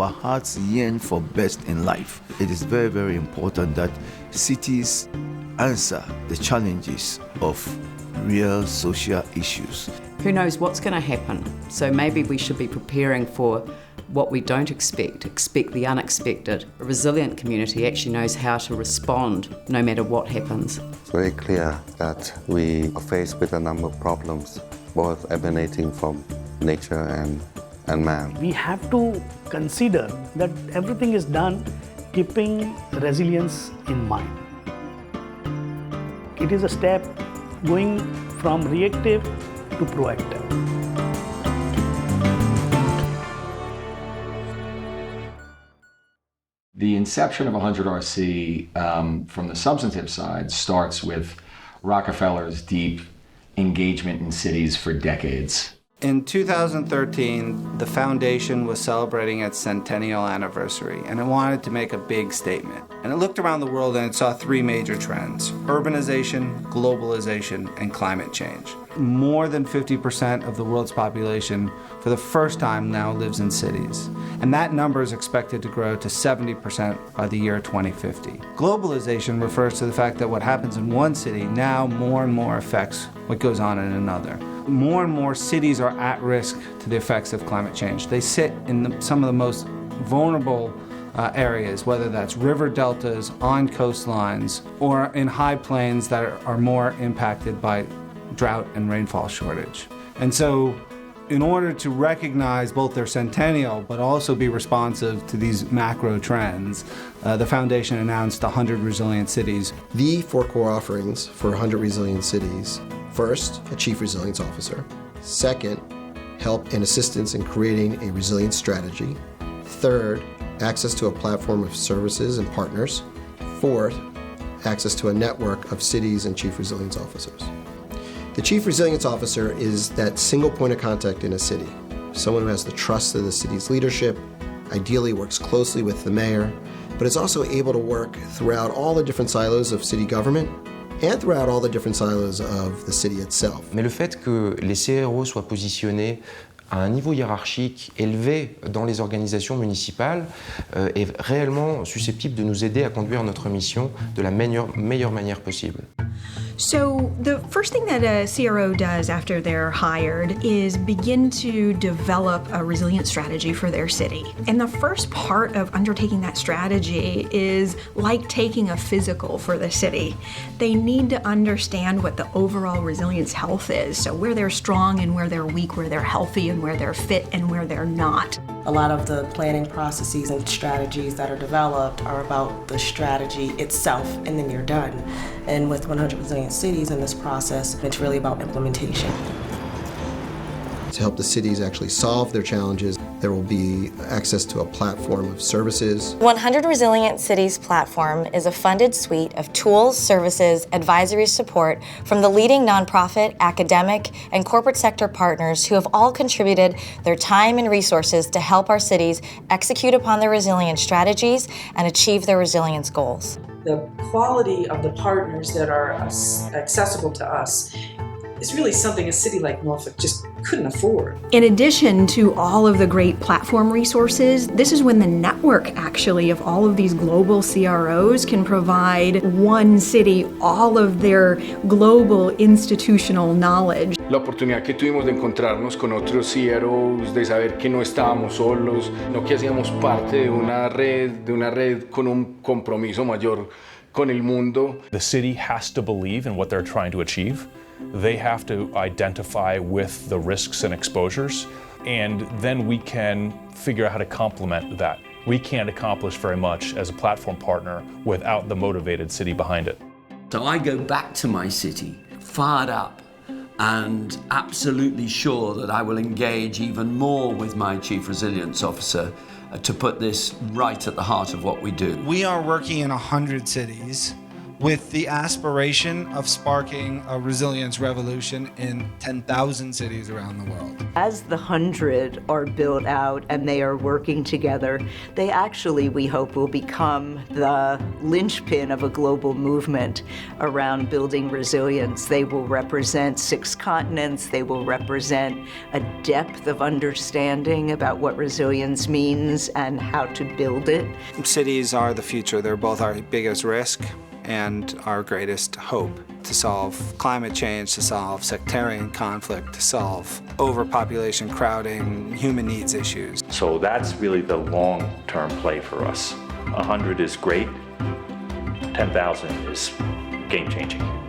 our hearts yearn for best in life. It is very, very important that cities answer the challenges of real social issues. Who knows what's going to happen? So maybe we should be preparing for what we don't expect the unexpected. A resilient community actually knows how to respond no matter what happens. It's very clear that we are faced with a number of problems, both emanating from nature and man. We have to consider that everything is done keeping resilience in mind. It is a step going from reactive to proactive. The inception of 100RC from the substantive side starts with Rockefeller's deep engagement in cities for decades. In 2013, the foundation was celebrating its centennial anniversary, and it wanted to make a big statement. And it looked around the world and it saw three major trends: urbanization, globalization, and climate change. More than 50% of the world's population, for the first time now, lives in cities. And that number is expected to grow to 70% by the year 2050. Globalization refers to the fact that what happens in one city now more and more affects what goes on in another. More and more cities are at risk to the effects of climate change. They sit in some of the most vulnerable areas, whether that's river deltas, on coastlines, or in high plains that are more impacted by drought and rainfall shortage. And so, in order to recognize both their centennial but also be responsive to these macro trends, the foundation announced 100 resilient cities. The four core offerings for 100 resilient cities: first, a chief resilience officer; second, help and assistance in creating a resilience strategy; third, access to a platform of services and partners; fourth, access to a network of cities and chief resilience officers. The Chief Resilience Officer is that single point of contact in a city, someone who has the trust of the city's leadership, ideally works closely with the mayor, but is also able to work throughout all the different silos of city government and throughout all the different silos of the city itself. Mais le fait que les CRO soient positionnés à un niveau hiérarchique élevé dans les organisations municipales est réellement susceptible de nous aider à conduire notre mission de la meilleure manière possible. So the first thing that a CRO does after they're hired is begin to develop a resilient strategy for their city. And the first part of undertaking that strategy is like taking a physical for the city. They need to understand what the overall resilience health is, so where they're strong and where they're weak, where they're healthy and where they're fit and where they're not. A lot of the planning processes and strategies that are developed are about the strategy itself, and then you're done. And with 100 Resilient Cities in this process, it's really about implementation. To help the cities actually solve their challenges, there will be access to a platform of services. 100 Resilient Cities platform is a funded suite of tools, services, advisory support from the leading nonprofit, academic, and corporate sector partners who have all contributed their time and resources to help our cities execute upon their resilience strategies and achieve their resilience goals. The quality of the partners that are accessible to us is really something a city like Norfolk just couldn't afford. In addition to all of the great platform resources, this is when the network actually of all of these global CROs can provide one city all of their global institutional knowledge. La oportunidad que tuvimos de encontrarnos con otros CROs, de saber que no estábamos solos, no que hacíamos parte de una red con un compromiso mayor con el mundo. The city has to believe in what they're trying to achieve. They have to identify with the risks and exposures, and then we can figure out how to complement that. We can't accomplish very much as a platform partner without the motivated city behind it. So I go back to my city, fired up, and absolutely sure that I will engage even more with my Chief Resilience Officer to put this right at the heart of what we do. We are working in 100 cities, with the aspiration of sparking a resilience revolution in 10,000 cities around the world. As the 100 are built out and they are working together, they actually, we hope, will become the linchpin of a global movement around building resilience. They will represent 6 continents. They will represent a depth of understanding about what resilience means and how to build it. Cities are the future. They're both our biggest risk and our greatest hope to solve climate change, to solve sectarian conflict, to solve overpopulation, crowding, human needs issues. So that's really the long-term play for us. 100 is great, 10,000 is game-changing.